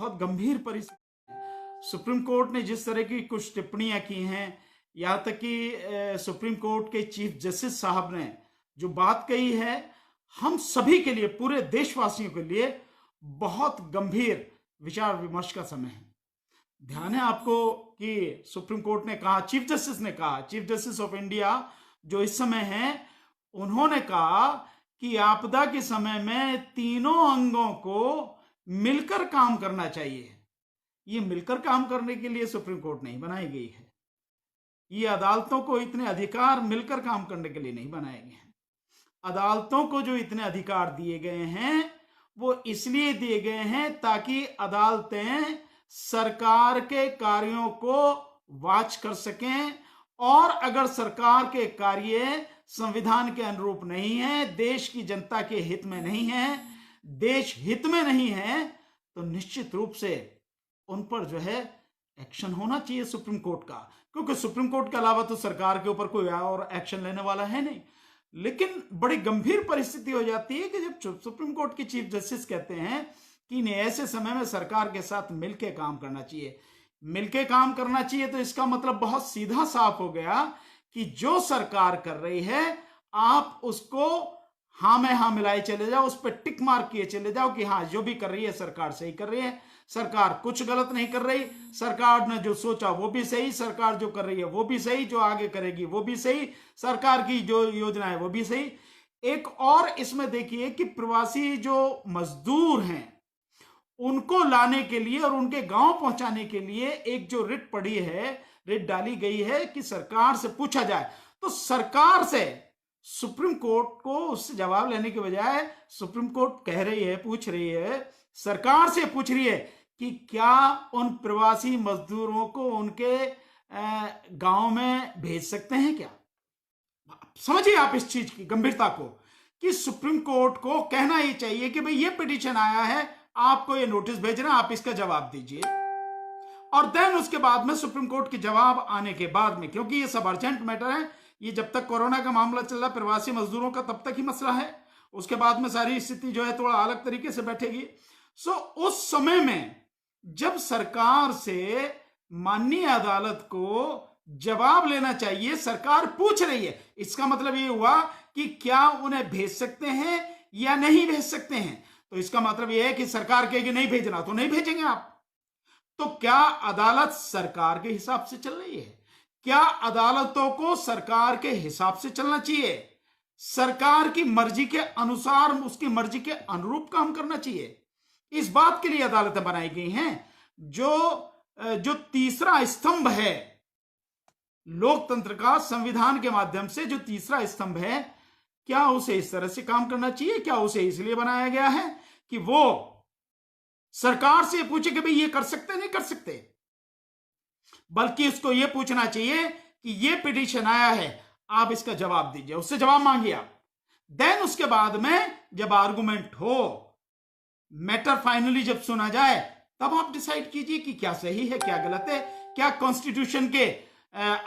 बहुत गंभीर परिस्थिति है। सुप्रीम कोर्ट ने जिस तरह की कुछ टिप्पणियां की हैं, यहाँ तक कि सुप्रीम कोर्ट के चीफ जस्टिस साहब ने जो बात कही है, हम सभी के लिए, पूरे देशवासियों के लिए बहुत गंभीर विचार विमर्श का समय है। ध्यान है आपको कि सुप्रीम कोर्ट ने कहा, चीफ जस्टिस ने कहा, चीफ जस्टिस ऑफ इंडिया जो इस समय हैं, उन्होंने कहा कि आपदा के समय में तीनों अंगों को मिलकर काम करना चाहिए। ये मिलकर काम करने के लिए सुप्रीम कोर्ट नहीं बनाई गई है। ये अदालतों को इतने अधिकार मिलकर काम करने के लिए नहीं बनाए गए हैं। अदालतों को जो इतने अधिकार दिए गए हैं वो इसलिए दिए गए हैं ताकि अदालतें सरकार के कार्यों को वॉच कर सकें, और अगर सरकार के कार्य संविधान के अनुरूप नहीं है, देश की जनता के हित में नहीं है, देश हित में नहीं है, तो निश्चित रूप से उन पर जो है एक्शन होना चाहिए सुप्रीम कोर्ट का, क्योंकि सुप्रीम कोर्ट के अलावा तो सरकार के ऊपर कोई और एक्शन लेने वाला है नहीं। लेकिन बड़ी गंभीर परिस्थिति हो जाती है कि जब सुप्रीम कोर्ट के चीफ जस्टिस कहते हैं कि इन्हें ऐसे समय में सरकार के साथ मिलकर काम करना चाहिए। मिलकर काम करना चाहिए तो इसका मतलब बहुत सीधा साफ हो गया कि जो सरकार कर रही है आप उसको हाँ में हाँ मिलाए चले जाओ, उस पर टिक मार्क किए चले जाओ कि हाँ जो भी कर रही है सरकार सही कर रही है, सरकार कुछ गलत नहीं कर रही, सरकार ने जो सोचा वो भी सही, सरकार जो कर रही है वो भी सही, जो आगे करेगी वो भी सही, सरकार की जो योजना है वो भी सही। एक और इसमें देखिए कि प्रवासी जो मजदूर हैं उनको लाने के लिए और उनके गांव पहुंचाने के लिए एक जो रिट पड़ी है, रिट डाली गई है कि सरकार से पूछा जाए, तो सरकार से सुप्रीम कोर्ट को उससे जवाब लेने के बजाय सुप्रीम कोर्ट कह रही है, पूछ रही है, सरकार से पूछ रही है कि क्या उन प्रवासी मजदूरों को उनके गांव में भेज सकते हैं क्या। समझिए आप इस चीज की गंभीरता को कि सुप्रीम कोर्ट को कहना ही चाहिए कि भाई ये पिटीशन आया है, आपको ये नोटिस भेजना, आप इसका जवाब दीजिए। और देन उसके बाद में सुप्रीम कोर्ट के जवाब आने के बाद में, क्योंकि ये सब अर्जेंट मैटर है, ये जब तक कोरोना का मामला चल रहा है प्रवासी मजदूरों का तब तक ही मसला है, उसके बाद में सारी स्थिति जो है थोड़ा अलग तरीके से बैठेगी। उस समय में जब सरकार से माननीय अदालत को जवाब लेना चाहिए, सरकार पूछ रही है, इसका मतलब ये हुआ कि क्या उन्हें भेज सकते हैं या नहीं भेज सकते हैं। तो इसका मतलब यह है कि सरकार कहेगी नहीं भेजना तो नहीं भेजेंगे आप। तो क्या अदालत सरकार के हिसाब से चल रही है? क्या अदालतों को सरकार के हिसाब से चलना चाहिए? सरकार की मर्जी के अनुसार, उसकी मर्जी के अनुरूप काम करना चाहिए। इस बात के लिए अदालतें बनाई गई हैं। जो तीसरा स्तंभ है लोकतंत्र का, संविधान के माध्यम से जो तीसरा स्तंभ है, क्या उसे इस तरह से काम करना चाहिए? क्या उसे इसलिए बनाया गया है कि वो सरकार से पूछे कि भाई ये कर सकते नहीं कर सकते, बल्कि उसको ये पूछना चाहिए कि ये पिटीशन आया है, आप इसका जवाब दीजिए, उससे जवाब मांगिए आप। देन उसके बाद में जब आर्गुमेंट हो, मैटर फाइनली जब सुना जाए, तब आप डिसाइड कीजिए कि क्या सही है, क्या गलत है, क्या कॉन्स्टिट्यूशन के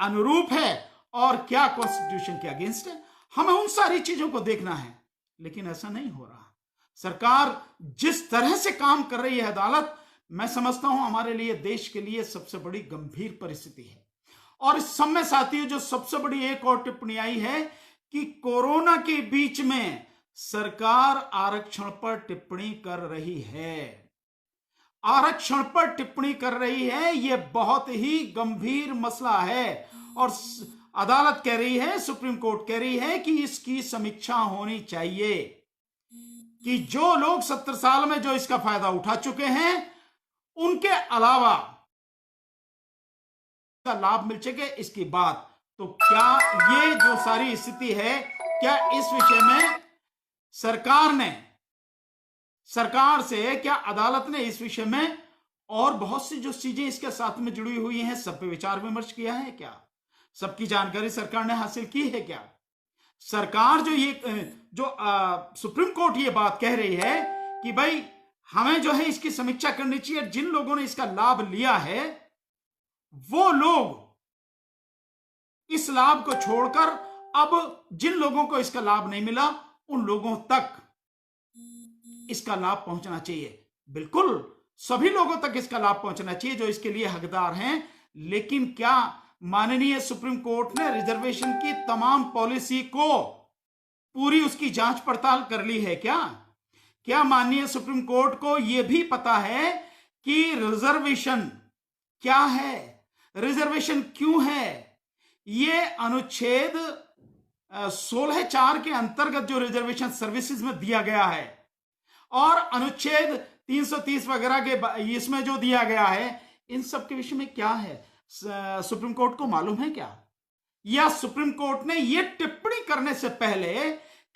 अनुरूप है और क्या कॉन्स्टिट्यूशन के अगेंस्ट है। हमें उन सारी चीजों को देखना है, लेकिन ऐसा नहीं हो रहा। सरकार जिस तरह से काम कर रही है अदालत, मैं समझता हूं हमारे लिए, देश के लिए सबसे बड़ी गंभीर परिस्थिति है। और इस समय साथियों जो सबसे बड़ी एक और टिप्पणी आई है कि कोरोना के बीच में सरकार आरक्षण पर टिप्पणी कर रही है। आरक्षण पर टिप्पणी कर रही है, यह बहुत ही गंभीर मसला है। और अदालत कह रही है, सुप्रीम कोर्ट कह रही है कि इसकी समीक्षा होनी चाहिए कि जो लोग 70 साल में जो इसका फायदा उठा चुके हैं उनके अलावा का लाभ मिल सके, इसकी बात। तो क्या ये जो सारी स्थिति है, क्या इस विषय में सरकार से, क्या अदालत ने इस विषय में और बहुत सी जो चीजें इसके साथ में जुड़ी हुई हैं, सब पे विचार विमर्श किया है क्या? सबकी जानकारी सरकार ने हासिल की है क्या? सरकार सुप्रीम कोर्ट ये बात कह रही है कि भाई हमें जो है इसकी समीक्षा करनी चाहिए, जिन लोगों ने इसका लाभ लिया है वो लोग इस लाभ को छोड़कर अब जिन लोगों को इसका लाभ नहीं मिला उन लोगों तक इसका लाभ पहुंचना चाहिए। बिल्कुल सभी लोगों तक इसका लाभ पहुंचना चाहिए जो इसके लिए हकदार हैं। लेकिन क्या माननीय सुप्रीम कोर्ट ने रिजर्वेशन की तमाम पॉलिसी को पूरी उसकी जांच पड़ताल कर ली है? क्या माननीय सुप्रीम कोर्ट को यह भी पता है कि रिजर्वेशन क्या है, रिजर्वेशन क्यों है? ये अनुच्छेद 16(4) के अंतर्गत जो रिजर्वेशन सर्विसेज में दिया गया है और अनुच्छेद 330 वगैरह के इसमें जो दिया गया है, इन सब के विषय में क्या है सुप्रीम कोर्ट को मालूम है क्या? या सुप्रीम कोर्ट ने यह टिप्पणी करने से पहले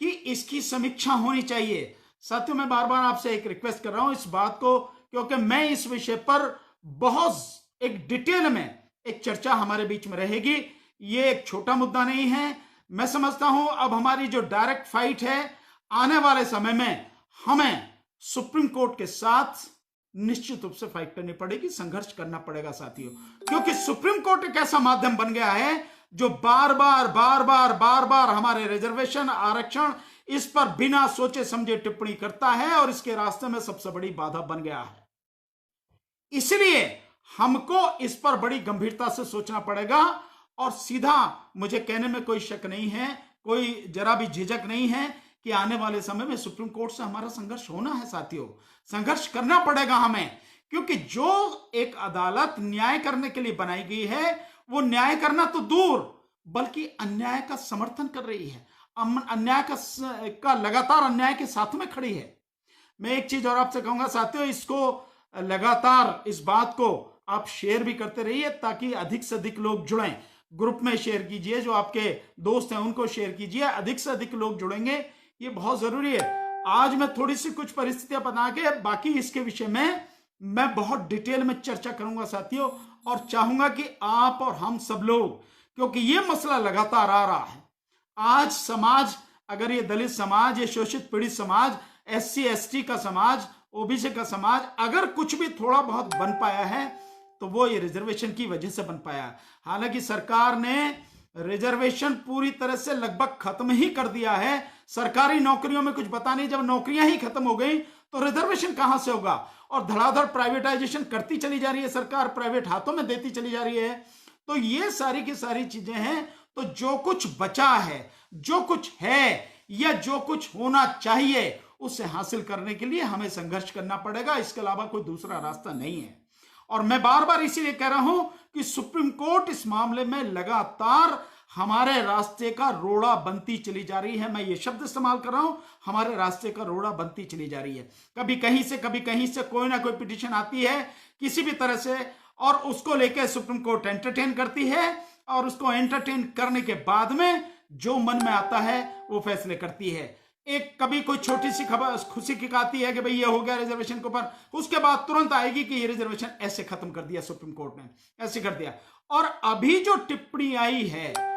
कि इसकी समीक्षा होनी चाहिए? साथियों, मैं बार बार आपसे एक रिक्वेस्ट कर रहा हूं इस बात को, क्योंकि मैं इस विषय पर बहुत एक डिटेल में एक चर्चा हमारे बीच में रहेगी। ये एक छोटा मुद्दा नहीं है। मैं समझता हूं अब हमारी जो डायरेक्ट फाइट है, आने वाले समय में हमें सुप्रीम कोर्ट के साथ निश्चित रूप से फाइट करनी पड़ेगी, संघर्ष करना पड़ेगा साथियों, क्योंकि सुप्रीम कोर्ट एक ऐसा माध्यम बन गया है जो बार बार हमारे रिजर्वेशन, आरक्षण, इस पर बिना सोचे समझे टिप्पणी करता है और इसके रास्ते में सबसे बड़ी बाधा बन गया है। इसलिए हमको इस पर बड़ी गंभीरता से सोचना पड़ेगा और सीधा मुझे कहने में कोई शक नहीं है, कोई जरा भी झिझक नहीं है कि आने वाले समय में सुप्रीम कोर्ट से हमारा संघर्ष होना है साथियों, संघर्ष करना पड़ेगा हमें, क्योंकि जो एक अदालत न्याय करने के लिए बनाई गई है वो न्याय करना तो दूर बल्कि अन्याय का समर्थन कर रही है, अन्याय का लगातार अन्याय के साथ में खड़ी है। मैं एक चीज और आपसे कहूंगा साथियों, इसको लगातार इस बात को आप शेयर भी करते रहिए ताकि अधिक से अधिक लोग जुड़ें। ग्रुप में शेयर कीजिए, जो आपके दोस्त हैं उनको शेयर कीजिए, अधिक से अधिक लोग जुड़ेंगे, ये बहुत जरूरी है। आज मैं थोड़ी सी कुछ परिस्थितियां बना के बाकी इसके विषय में मैं बहुत डिटेल में चर्चा करूंगा साथियों, और चाहूंगा कि आप और हम सब लोग, क्योंकि ये मसला लगातार आ रहा है। आज समाज, अगर ये दलित समाज, ये शोषित पीड़ित समाज, SC ST का समाज, OBC का समाज अगर कुछ भी थोड़ा बहुत बन पाया है तो वो ये रिजर्वेशन की वजह से बन पाया। हालांकि सरकार ने रिजर्वेशन पूरी तरह से लगभग खत्म ही कर दिया है। सरकारी नौकरियों में कुछ बता नहीं, जब नौकरियां ही खत्म हो गई तो रिजर्वेशन कहां से होगा? और धड़ाधड़ प्राइवेटाइजेशन करती चली जा रही है सरकार, प्राइवेट हाथों में देती चली जा रही है। तो ये सारी की सारी चीजें हैं। तो जो कुछ बचा है, जो कुछ है या जो कुछ होना चाहिए, उसे हासिल करने के लिए हमें संघर्ष करना पड़ेगा। इसके अलावा कोई दूसरा रास्ता नहीं है। और मैं बार बार इसीलिए कह रहा हूं कि सुप्रीम कोर्ट इस मामले में लगातार हमारे रास्ते का रोड़ा बनती चली जा रही है। मैं ये शब्द इस्तेमाल कर रहा हूं, हमारे रास्ते का रोड़ा बनती चली जा रही है। कभी कहीं से कोई ना कोई पिटीशन आती है किसी भी तरह से, और उसको लेकर सुप्रीम कोर्ट एंटरटेन करती है, और उसको एंटरटेन करने के बाद में जो मन में आता है वो फैसले करती है। एक कभी कोई छोटी सी खबर खुशी की आती है कि भाई ये हो गया रिजर्वेशन के ऊपर, उसके बाद तुरंत आएगी कि ये रिजर्वेशन ऐसे खत्म कर दिया सुप्रीम कोर्ट ने, ऐसे कर दिया। और अभी जो टिप्पणी आई है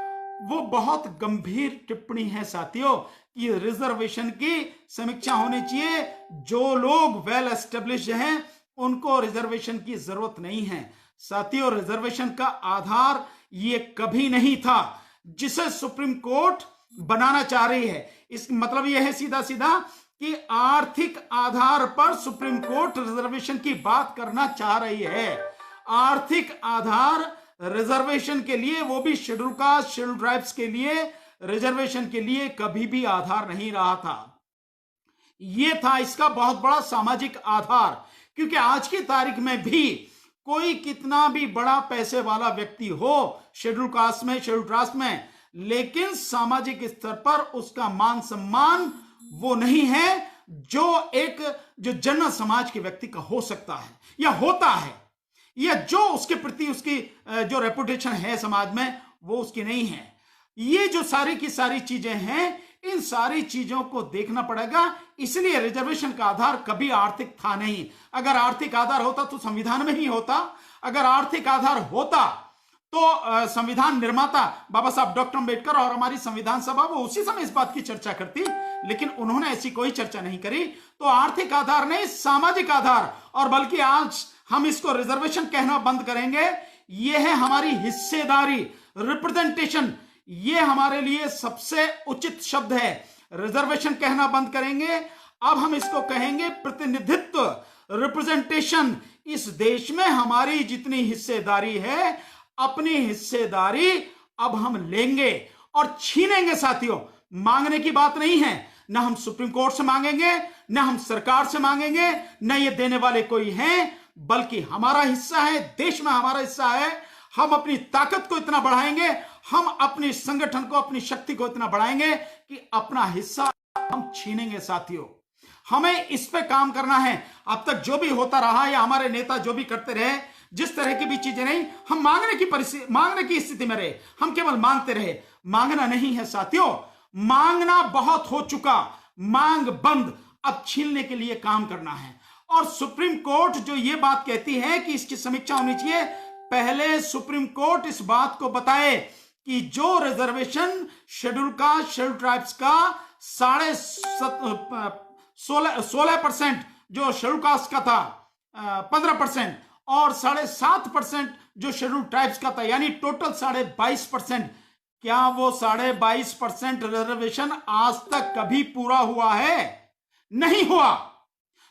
वो बहुत गंभीर टिप्पणी है साथियों, कि रिजर्वेशन की समीक्षा होनी चाहिए। जो लोग वेल एस्टेब्लिश्ड हैं उनको रिजर्वेशन की जरूरत नहीं है साथियों। रिजर्वेशन का आधार ये कभी नहीं था जिसे सुप्रीम कोर्ट बनाना चाह रही है। इस मतलब यह है सीधा सीधा कि आर्थिक आधार पर सुप्रीम कोर्ट रिजर्वेशन की बात करना चाह रही है। आर्थिक आधार रिजर्वेशन के लिए, वो भी शेड्यूल कास्ट, शेड्यूल ट्राइब्स के लिए, रिजर्वेशन के लिए कभी भी आधार नहीं रहा था। यह था इसका बहुत बड़ा सामाजिक आधार, क्योंकि आज की तारीख में भी कोई कितना भी बड़ा पैसे वाला व्यक्ति हो शेड्यूल कास्ट में, शेड्यूल ट्राइब्स में, लेकिन सामाजिक स्तर पर उसका मान सम्मान वो नहीं है जो जनरल समाज के व्यक्ति का हो सकता है या होता है, या जो उसके प्रति उसकी जो रेपुटेशन है समाज में वो उसकी नहीं है। ये जो सारी की सारी चीजें हैं, इन सारी चीजों को देखना पड़ेगा। इसलिए रिजर्वेशन का आधार कभी आर्थिक था नहीं। अगर आर्थिक आधार होता तो संविधान में ही होता। अगर आर्थिक आधार होता तो संविधान निर्माता बाबा साहब डॉक्टर अंबेडकर और हमारी संविधान सभा वो उसी समय इस बात की चर्चा करती, लेकिन उन्होंने ऐसी कोई चर्चा नहीं करी। तो आर्थिक आधार नहीं, सामाजिक आधार, और बल्कि आज हम इसको रिजर्वेशन कहना बंद करेंगे। यह है हमारी हिस्सेदारी, रिप्रेजेंटेशन, ये हमारे लिए सबसे उचित शब्द है। रिजर्वेशन कहना बंद करेंगे, अब हम इसको कहेंगे प्रतिनिधित्व। रिप्रेजेंटेशन, इस देश में हमारी जितनी हिस्सेदारी है, अपनी हिस्सेदारी अब हम लेंगे और छीनेंगे साथियों। मांगने की बात नहीं है, ना हम सुप्रीम कोर्ट से मांगेंगे, ना हम सरकार से मांगेंगे, ना ये देने वाले कोई हैं, बल्कि हमारा हिस्सा है, देश में हमारा हिस्सा है। हम अपनी ताकत को इतना बढ़ाएंगे, हम अपने संगठन को, अपनी शक्ति को इतना बढ़ाएंगे कि अपना हिस्सा हम छीनेंगे साथियों। हमें इस पे काम करना है। अब तक जो भी होता रहा या हमारे नेता जो भी करते रहे, जिस तरह की भी चीजें नहीं, हम मांगने की स्थिति में रहे, हम केवल मांगते रहे। मांगना नहीं है साथियों, मांगना बहुत हो चुका, मांग बंद, अब छीनने के लिए काम करना है। और सुप्रीम कोर्ट जो ये बात कहती है कि इसकी समीक्षा होनी चाहिए, पहले सुप्रीम कोर्ट इस बात को बताए कि जो रिजर्वेशन शेड्यूल ट्राइब्स का 16% जो शेड्यूल कास्ट का था, 15% और 7.5% जो शेड्यूल ट्राइब्स का था, यानी टोटल 22.5%। क्या वो 22.5% रिजर्वेशन आज तक कभी पूरा हुआ है? नहीं हुआ।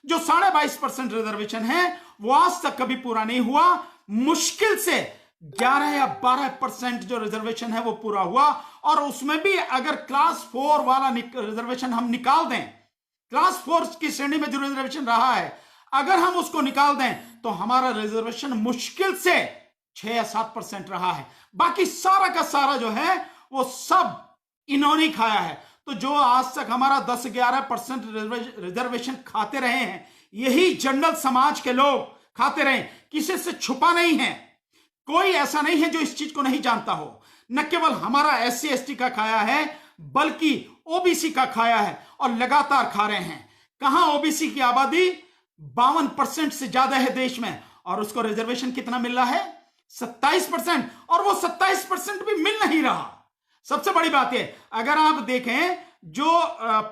जो 22.5% रिजर्वेशन है वो आज तक कभी पूरा नहीं हुआ। मुश्किल से 11 या 12% जो रिजर्वेशन है वो पूरा हुआ, और उसमें भी अगर क्लास 4 वाला रिजर्वेशन हम निकाल दें, क्लास 4 की श्रेणी में जो रिजर्वेशन रहा है, अगर हम उसको निकाल दें तो हमारा रिजर्वेशन मुश्किल से 6 या 7% रहा है। बाकी सारा का सारा जो है वो सब इन्होंने खाया है। तो जो आज तक हमारा 10-11% रिजर्वेशन खाते रहे हैं, यही जनरल समाज के लोग खाते रहे, किसी से छुपा नहीं है। कोई ऐसा नहीं है जो इस चीज को नहीं जानता हो। न केवल हमारा SC ST का खाया है, बल्कि OBC का खाया है, और लगातार खा रहे हैं। कहां OBC की आबादी 52% से ज्यादा है देश में, और उसको रिजर्वेशन कितना मिल रहा है? 27%, और वो 27% भी मिल नहीं रहा। सबसे बड़ी बात है, अगर आप देखें जो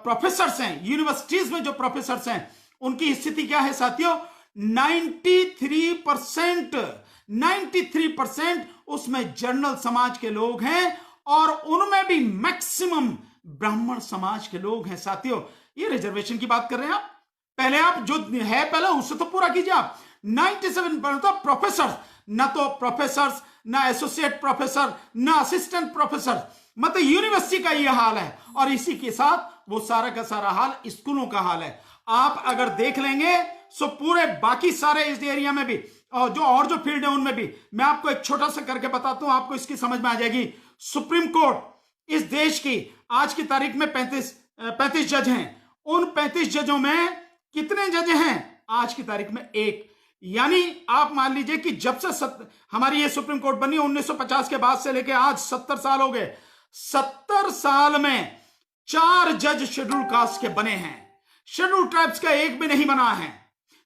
प्रोफेसर्स हैं, यूनिवर्सिटीज में जो प्रोफेसर्स हैं, उनकी स्थिति क्या है साथियों? 93% उसमें जनरल समाज के लोग हैं, और उनमें भी मैक्सिमम ब्राह्मण समाज के लोग हैं साथियों। ये रिजर्वेशन की बात कर रहे हैं आप, पहले आप जो है पहले उससे तो पूरा कीजिए आप। 97% प्रोफेसर, ना तो प्रोफेसर, ना एसोसिएट प्रोफेसर, ना असिस्टेंट प्रोफेसर, मतलब यूनिवर्सिटी का ये हाल है। और इसी के साथ वो सारा का सारा हाल स्कूलों का हाल है। आप अगर देख लेंगे सो पूरे बाकी सारे इस एरिया में भी, और जो फील्ड है उनमें भी, मैं आपको एक छोटा सा करके बताता हूं, आपको इसकी समझ में आ जाएगी। सुप्रीम कोर्ट इस देश की आज की तारीख में 35 जज हैं। उन 35 जजों में कितने जज हैं आज की तारीख में? 1। यानी आप मान लीजिए कि जब से हमारी ये सुप्रीम कोर्ट बनी 1950 के बाद से लेके आज 70 साल हो गए। 70 साल में 4 जज शेड्यूल कास्ट के बने हैं। शेड्यूल ट्राइब्स का 1 भी नहीं बना है।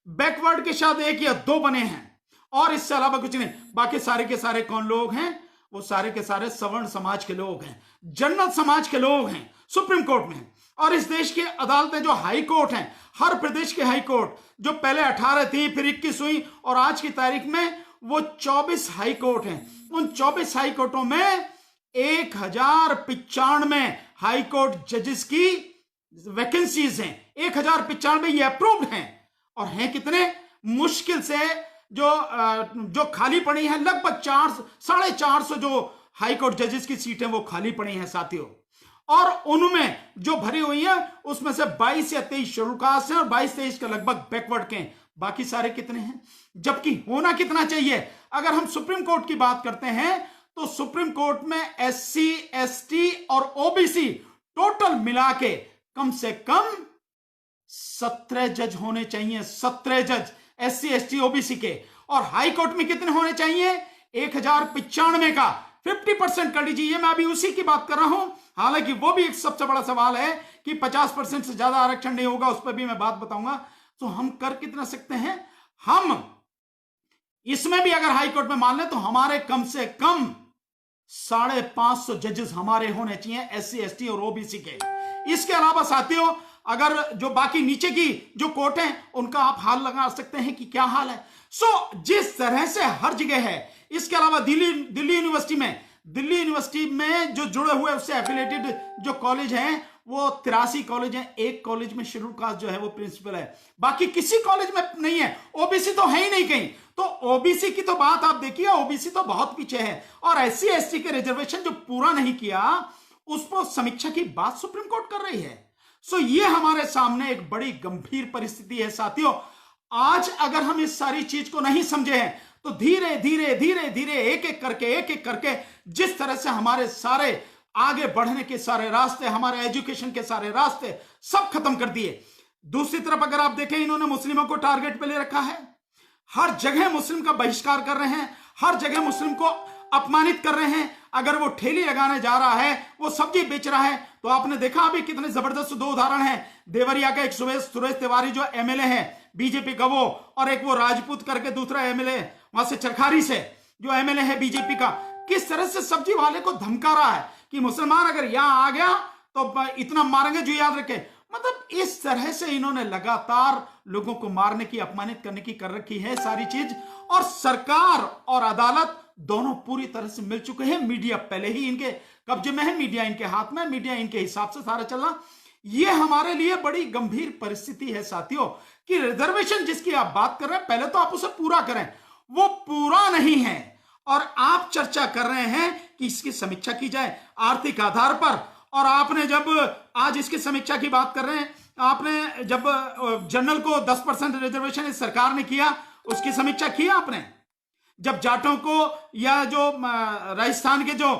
बैकवर्ड के साथ 1 या 2 बने हैं, और इससे अलावा कुछ नहीं। बाकी सारे के सारे कौन लोग हैं? वो सारे के सारे सवर्ण समाज के लोग हैं, जनरल समाज के लोग हैं सुप्रीम कोर्ट में। और इस देश की अदालतें जो हाई कोर्ट हैं, हर प्रदेश के हाई कोर्ट, जो पहले 18 थी, फिर 21 हुई, और आज की तारीख में वो 24 हाई कोर्ट हैं। उन 24 हाई कोर्टों में 1095 हाई कोर्ट जजेस की वैकेंसीज हैं। 1095 ये अप्रूव्ड हैं, और हैं कितने? मुश्किल से जो खाली पड़ी हैं, लगभग 450 जो हाई कोर्ट जजेस की सीटें वो खाली पड़ी हैं साथियों। और उनमें जो भरी हुई है उसमें से 22 या 23 शेड्यूल कास्ट हैं, और 22-23 का लगभग बैकवर्ड के हैं। बाकी सारे कितने हैं? जबकि होना कितना चाहिए? अगर हम सुप्रीम कोर्ट की बात करते हैं तो सुप्रीम कोर्ट में SC ST और OBC टोटल मिला के कम से कम 17 जज होने चाहिए। 17 जज SC ST OBC के। और हाई कोर्ट में कितने होने चाहिए? 1095 का 50% कर लीजिए। ये मैं अभी उसी की बात कर रहा हूं। हालांकि वो भी एक सबसे बड़ा सवाल है कि 50% से ज्यादा आरक्षण नहीं होगा, उस पर भी मैं बात बताऊंगा। तो हम कर कितना सकते हैं? हम इसमें भी अगर हाई कोर्ट में मान लें तो हमारे कम से कम 550 जजेस हमारे होने चाहिए SC ST और OBC के। इसके अलावा साथियों, अगर जो बाकी नीचे की जो कोर्ट हैं उनका आप हाल लगा सकते हैं कि क्या हाल है। जिस तरह से हर जगह है। इसके अलावा दिल्ली यूनिवर्सिटी में जो जुड़े हुए उससे एफिलेटेड जो कॉलेज हैं वो 83 कॉलेज हैं, एक कॉलेज में शेड्यूल कास्ट जो है वो प्रिंसिपल है, बाकी किसी कॉलेज में नहीं है। ओबीसी तो है ही नहीं कहीं। तो ओबीसी की तो बात आप देखिए, ओबीसी तो बहुत पीछे है। और एससी एसटी के रिजर्वेशन जो पूरा नहीं किया, उस पर समीक्षा की बात सुप्रीम कोर्ट कर रही है। सो ये हमारे सामने एक बड़ी गंभीर परिस्थिति है साथियों। आज अगर हम इस सारी चीज को नहीं समझे हैं तो धीरे धीरे धीरे धीरे एक एक करके जिस तरह से हमारे सारे आगे बढ़ने के सारे रास्ते, हमारे एजुकेशन के सारे रास्ते सब खत्म कर दिए। दूसरी तरफ अगर आप देखें, इन्होंने मुस्लिमों को टारगेट पे ले रखा है। हर जगह मुस्लिम का बहिष्कार कर रहे हैं, हर जगह मुस्लिम को अपमानित कर रहे हैं। अगर वो ठेली लगाने जा रहा है, वो सब्जी बेच रहा है, तो आपने देखा अभी कितने जबरदस्त दो उदाहरण हैं। देवरिया का एक सुरेश तिवारी जो एमएलए है बीजेपी का, वो, और एक वो राजपूत करके दूसरा एमएलए वहां से चरखारी से जो एमएलए है बीजेपी का, किस तरह से सब्जी वाले को धमका रहा है कि मुसलमान अगर यहां आ गया तो इतना मारेंगे जो याद रखे। मतलब इस तरह से इन्होंने लगातार लोगों को मारने की, अपमानित करने की कर रखी है सारी चीज। और सरकार और अदालत दोनों पूरी तरह से मिल चुके हैं। मीडिया पहले ही इनके कब्जे में है, मीडिया इनके हाथ में, मीडिया इनके हिसाब से सारा चल रहा। यह हमारे लिए बड़ी गंभीर परिस्थिति है साथियों कि रिजर्वेशन जिसकी आप बात कर रहे हैं, पहले तो आप उसे पूरा करें, वो पूरा नहीं है। और आप चर्चा कर रहे हैं कि इसकी समीक्षा की जाए आर्थिक आधार पर। और आपने जब आज इसकी समीक्षा की बात कर रहे हैं, आपने जब जनरल को 10% रिजर्वेशन इस सरकार ने किया, उसकी समीक्षा की आपने? जब जाटों को या जो राजस्थान के जो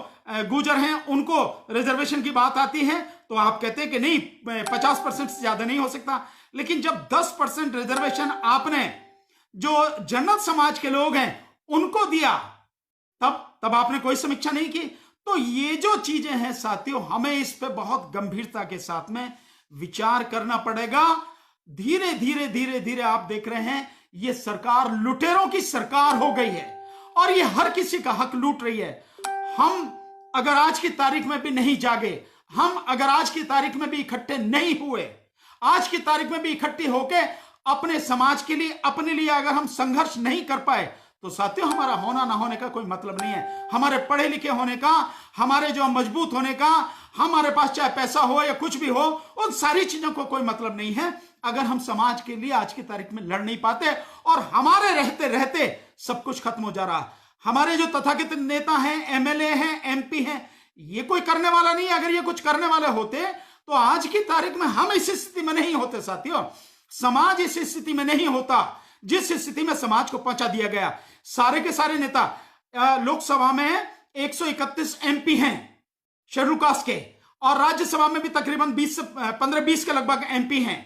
गुर्जर हैं उनको रिजर्वेशन की बात आती है तो आप कहते हैं कि नहीं 50% से ज्यादा नहीं हो सकता। लेकिन जब 10% रिजर्वेशन आपने जो जनरल समाज के लोग हैं उनको दिया, तब आपने कोई समीक्षा नहीं की। तो ये जो चीजें हैं साथियों, हमें इस पे बहुत गंभीरता के साथ में विचार करना पड़ेगा। धीरे धीरे धीरे धीरे आप देख रहे हैं ये सरकार लुटेरों की सरकार हो गई है और ये हर किसी का हक लूट रही है। हम अगर आज की तारीख में भी नहीं जागे, हम अगर आज की तारीख में भी इकट्ठे नहीं हुए, आज की तारीख में भी इकट्ठे होके अपने समाज के लिए, अपने लिए अगर हम संघर्ष नहीं कर पाए, तो साथियों हमारा होना ना होने का कोई मतलब नहीं है। हमारे पढ़े लिखे होने का, हमारे जो मजबूत होने का, हमारे पास चाहे पैसा हो या कुछ भी हो, उन सारी चीजों को कोई मतलब नहीं है अगर हम समाज के लिए आज की तारीख में लड़ नहीं पाते। और हमारे रहते रहते सब कुछ खत्म हो जा रहा। हमारे जो तथाकथित नेता हैं, एमएलए हैं, एमपी हैं, ये कोई करने वाला नहीं है। अगर ये कुछ करने वाले होते तो आज की तारीख में हम इस स्थिति में नहीं होते साथियों। समाज इस स्थिति में नहीं होता जिस स्थिति में समाज को पहुंचा दिया गया। सारे के सारे नेता, लोकसभा में 131 एमपी हैं शेड्यूल कास्ट के, और राज्यसभा में भी तकरीबन 15-20 के लगभग एमपी हैं।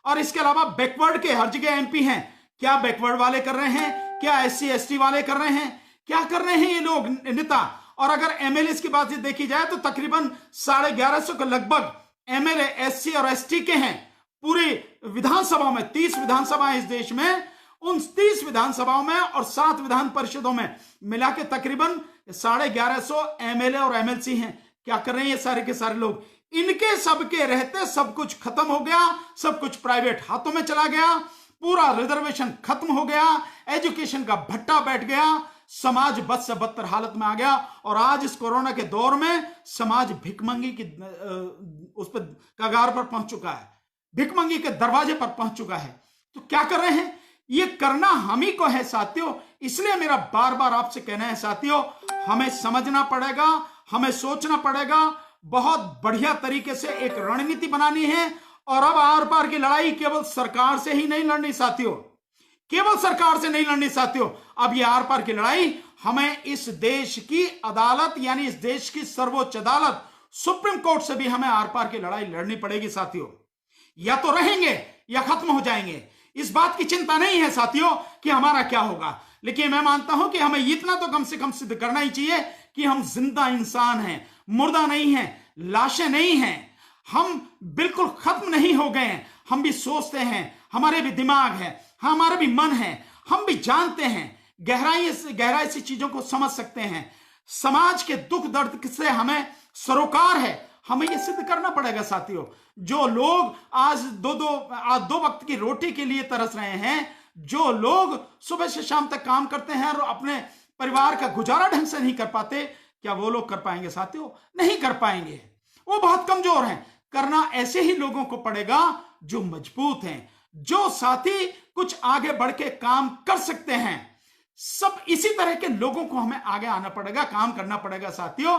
और इसके अलावा बैकवर्ड के हर जगह एमपी हैं। क्या बैकवर्ड वाले कर रहे हैं? क्या एससी एसटी वाले कर रहे हैं? क्या कर रहे हैं ये लोग नेता? और अगर एमएलए की बात देखी जाए तो तकरीबन 1150 के लगभग एमएलए एससी और एसटी के हैं पूरी विधानसभा में। 30 विधानसभाएं इस देश में, उन 30 विधानसभाओं में और 7 विधान परिषदों में मिला के तकरीबन 1150 एमएलए और एमएलसी हैं। क्या कर रहे हैं ये सारे के सारे लोग? इनके सबके रहते सब कुछ खत्म हो गया, सब कुछ प्राइवेट हाथों में चला गया, पूरा रिजर्वेशन खत्म हो गया, एजुकेशन का भट्टा बैठ गया, समाज बद से बदतर हालत में आ गया। और आज इस कोरोना के दौर में समाज भिखमंगी की उस पर कगार पर पहुंच चुका है, भिखमंगी के दरवाजे पर पहुंच चुका है। तो क्या कर रहे हैं? ये करना हम ही को है साथियों। इसलिए मेरा बार बार आपसे कहना है साथियों, हमें समझना पड़ेगा, हमें सोचना पड़ेगा, बहुत बढ़िया तरीके से एक रणनीति बनानी है। और अब आर पार की लड़ाई केवल सरकार से ही नहीं लड़नी साथियों, केवल सरकार से नहीं लड़नी साथियों। अब ये आर पार की लड़ाई हमें इस देश की अदालत, यानी इस देश की सर्वोच्च अदालत सुप्रीम कोर्ट से भी हमें आर पार की लड़ाई लड़नी पड़ेगी साथियों। या तो रहेंगे या खत्म हो जाएंगे। इस बात की चिंता नहीं है साथियों कि हमारा क्या होगा, लेकिन मैं मानता हूं कि हमें इतना तो कम से कम सिद्ध करना ही चाहिए कि हम जिंदा इंसान हैं, मुर्दा नहीं हैं, लाशें नहीं हैं, हम बिल्कुल खत्म नहीं हो गए हैं। हम भी सोचते हैं, हमारे भी दिमाग है, हमारा भी मन है, हम भी जानते हैं, गहराई से चीजों को समझ सकते हैं। समाज के दुख दर्द से हमें सरोकार है, हमें यह सिद्ध करना पड़ेगा साथियों। जो लोग आज दो वक्त की रोटी के लिए तरस रहे हैं, जो लोग सुबह से शाम तक काम करते हैं और अपने परिवार का गुजारा ढंग से नहीं कर पाते, क्या वो लोग कर पाएंगे साथियों? नहीं कर पाएंगे। वो बहुत कमजोर हैं। करना ऐसे ही लोगों को पड़ेगा जो मजबूत हैं, जो साथी कुछ आगे बढ़ के काम कर सकते हैं। सब इसी तरह के लोगों को हमें आगे आना पड़ेगा, काम करना पड़ेगा साथियों।